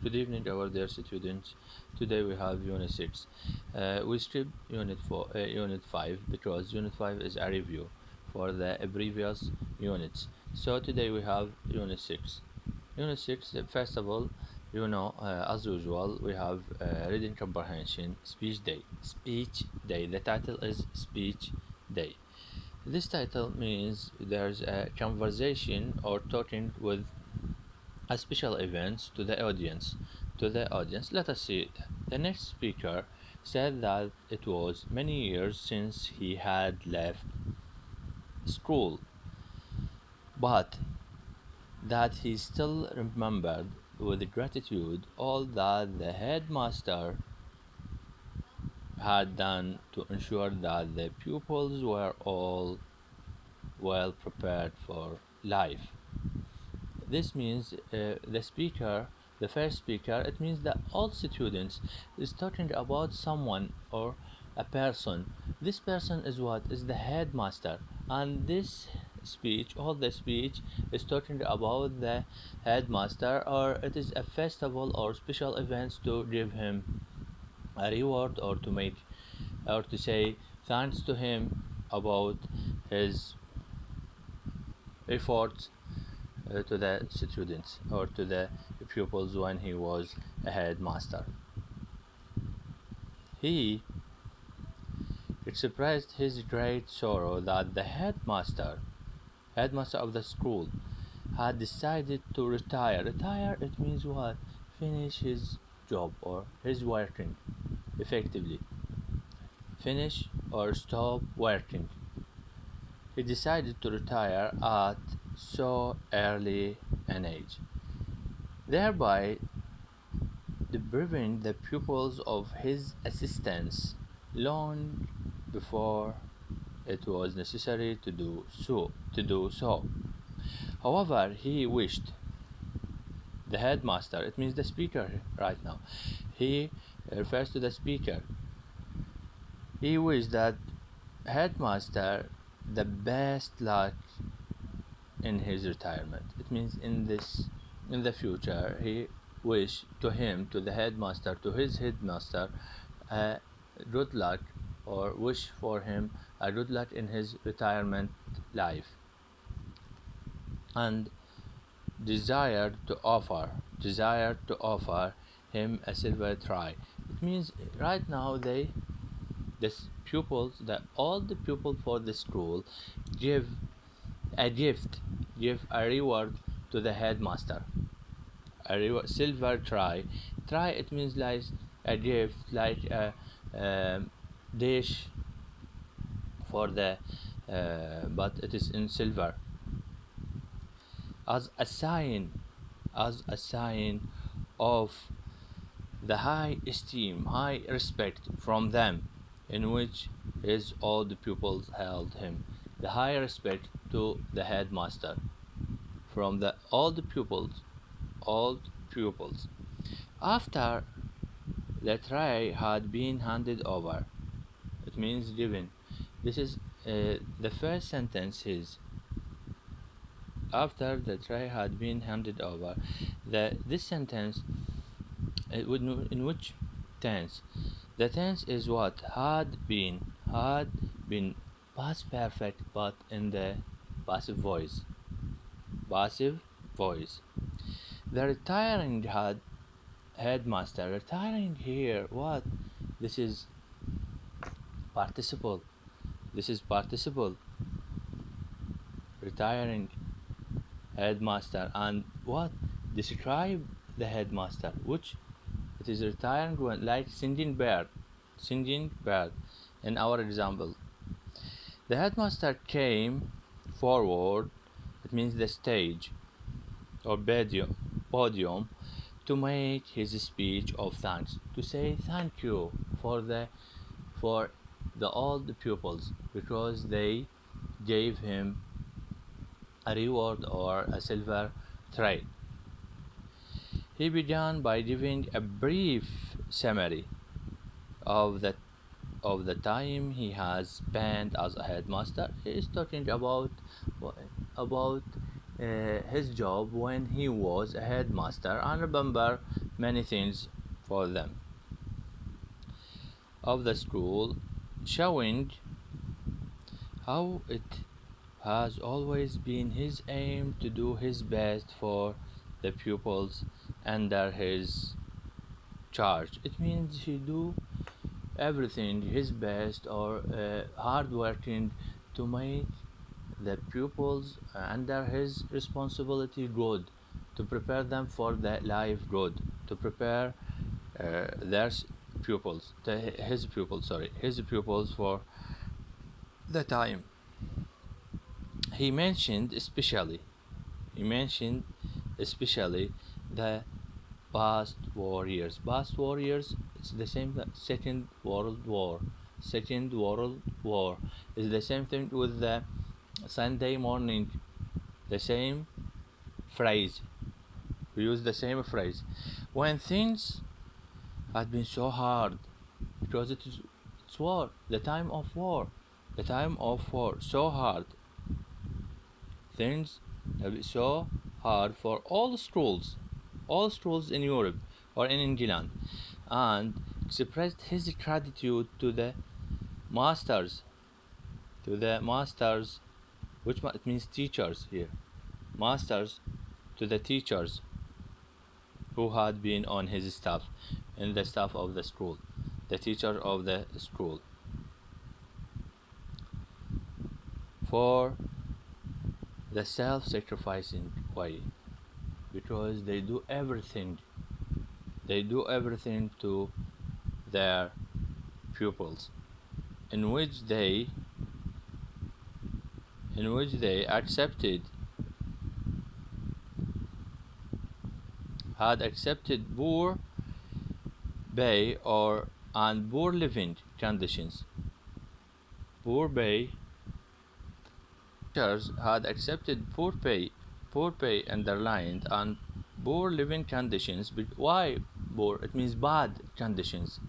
Good evening, our dear students. Today we have Unit 6. We skipped Unit 5 because Unit 5 is a review for the previous units. So today we have Unit 6. Unit 6, first of all, as usual, we have reading comprehension, speech day. Speech day. The title is Speech Day. This title means there's a conversation or talking with a special events to the audience. Let us see it. The next speaker said that it was many years since he had left school, but that he still remembered with gratitude all that the headmaster had done to ensure that the pupils were all well prepared for life. This means the first speaker, it means that all students is talking about someone or a person. This person is what? Is the headmaster. And this speech, all the speech is talking about the headmaster, or it is a festival or special events to give him a reward or to make or to say thanks to him about his efforts to the students or to the pupils when he was a headmaster. He expressed his great sorrow that the headmaster of the school, had decided to retire. Retire, it means what? Finish his job or his working effectively. Finish or stop working. He decided to retire at so early an age, thereby depriving the pupils of his assistance long before it was necessary to do so. However, he wished the headmaster, it means the speaker right now, he refers to the speaker. He wished that headmaster the best luck in his retirement. It means in the future he wish to the headmaster, to his headmaster, a good luck, or wish for him a good luck in his retirement life, and desired to offer him a silver try. It means right now that all the pupils for the school give a gift, give a reward to the headmaster. A silver try. Try, it means like a gift, like a dish for the but it is in silver, as a sign of the high esteem, high respect from them, in which his old pupils held him. The high respect to the headmaster from the old pupils. After the tray had been handed over, it means given. This is the first sentence is after the tray had been handed over. This sentence in which tense? The tense is what? Had been past perfect, but in the passive voice. Passive voice. The retiring headmaster. Retiring here, what? This is participle. This is participle. Retiring headmaster, and what? Describe the headmaster, which it is retiring when, like singing bird. In our example, the headmaster came forward. It means the stage or podium to make his speech of thanks, to say thank you for the all the pupils, because they gave him a reward or a silver tray. He began by giving a brief summary of the time he has spent as a headmaster. He is talking about his job when he was a headmaster and remember many things for them of the school, showing how it has always been his aim to do his best for the pupils under his charge. It means he do everything his best or hard working to make the pupils under his responsibility good, to prepare them for the life good, to prepare their pupils, his pupils for the time. He mentioned especially, he mentioned especially the past warriors. Past warriors, it's the same Second World War. Second World War is the same thing with the Sunday morning. The same phrase. We use the same phrase. When things had been so hard, because it's war, the time of war, the time of war, so hard. Things have been so hard for all schools in Europe or in England, and expressed his gratitude to the masters, which it means teachers here, masters, to the teachers who had been on his staff, in the staff of the school, the teacher of the school, for the self-sacrificing way, because they do everything to their pupils, in which they accepted had accepted poor pay or and poor living conditions. Poor pay Teachers had accepted poor pay underlined and poor living conditions. But why poor? It means bad conditions,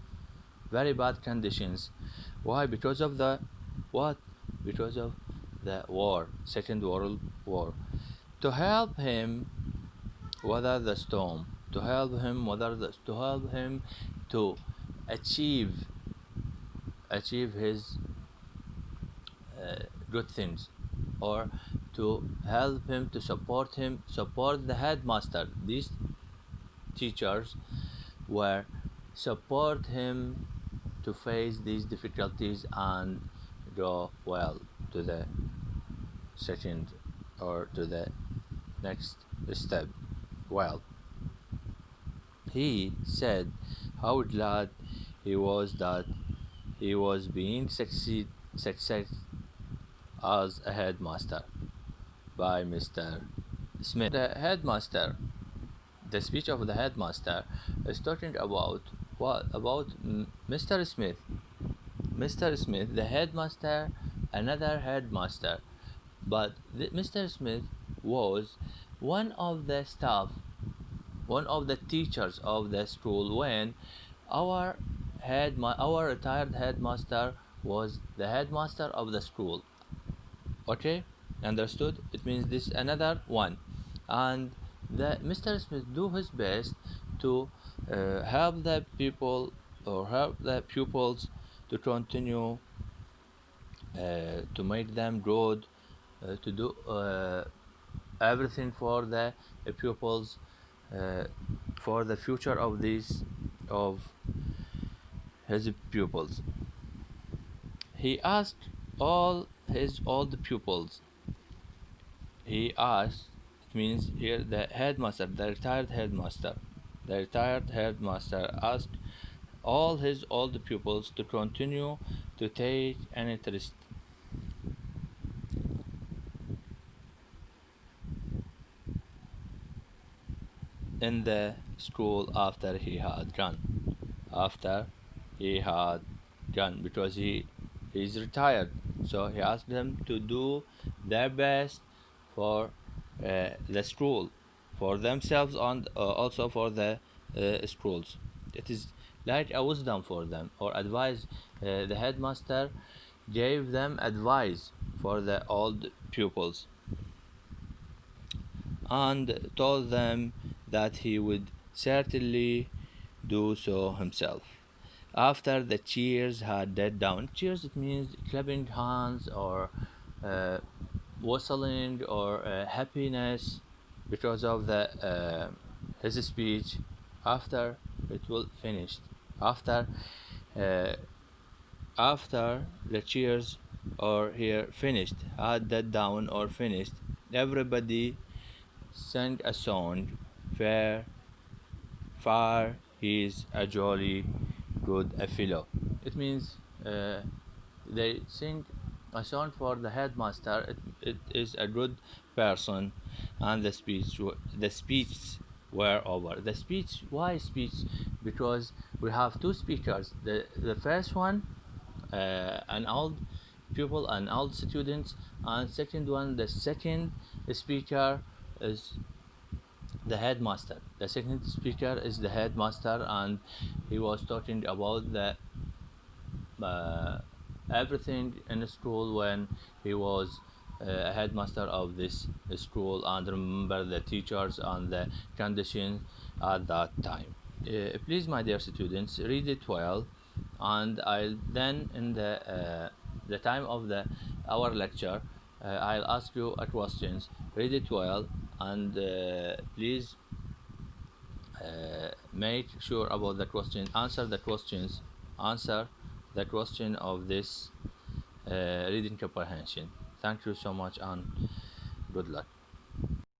very bad conditions. Why? Because of the what? Because of the war, Second World War. To help him weather the storm, to help him to achieve his good things, or to help him, to support the headmaster. These teachers were support him to face these difficulties and go well to the second or to the next step. Well, he said how glad he was that he was being success as a headmaster by Mr. Smith. The speech of the headmaster is talking about what? About Mr. Smith. Mr. Smith, the headmaster, another headmaster. But Mr. Smith was one of the staff, one of the teachers of the school when our our retired headmaster was the headmaster of the school. Okay, understood? It means this another one, and the Mr. Smith do his best to help the people or help the pupils to continue to make them good, to do everything for the pupils, uh, for the future of his pupils. He asked all his old pupils. He asked, it means here the headmaster, the retired headmaster asked all his old pupils to continue to take an interest in the school after he had gone. After he had gone, because he's retired, so he asked them to do their best for the school, for themselves, and also for the schools. It is like a wisdom for them or advice. The headmaster gave them advice for the old pupils. and told them that he would certainly do so himself. After the cheers had died down, cheers it means clapping hands or uh, whistling or happiness because of the his speech. After it will finished, after uh, after the cheers or here finished, had that down or finished, everybody sang a song. Fair, far, he's a jolly good a fellow. It means they sing a song for the headmaster. It is a good person, and the speeches were over. The speech, why speech? Because we have two speakers. The first one, an old pupil, an old student, and second one, the second speaker is the headmaster. The second speaker is the headmaster, and he was talking about the uh, everything in the school when he was a headmaster of this school, and remember the teachers and the conditions at that time. Please, my dear students, read it well, and I'll then in the time of the our lecture, I'll ask you a questions. Read it well, and please make sure about the question. Answer the questions. Answer the question of this reading comprehension. Thank you so much and good luck.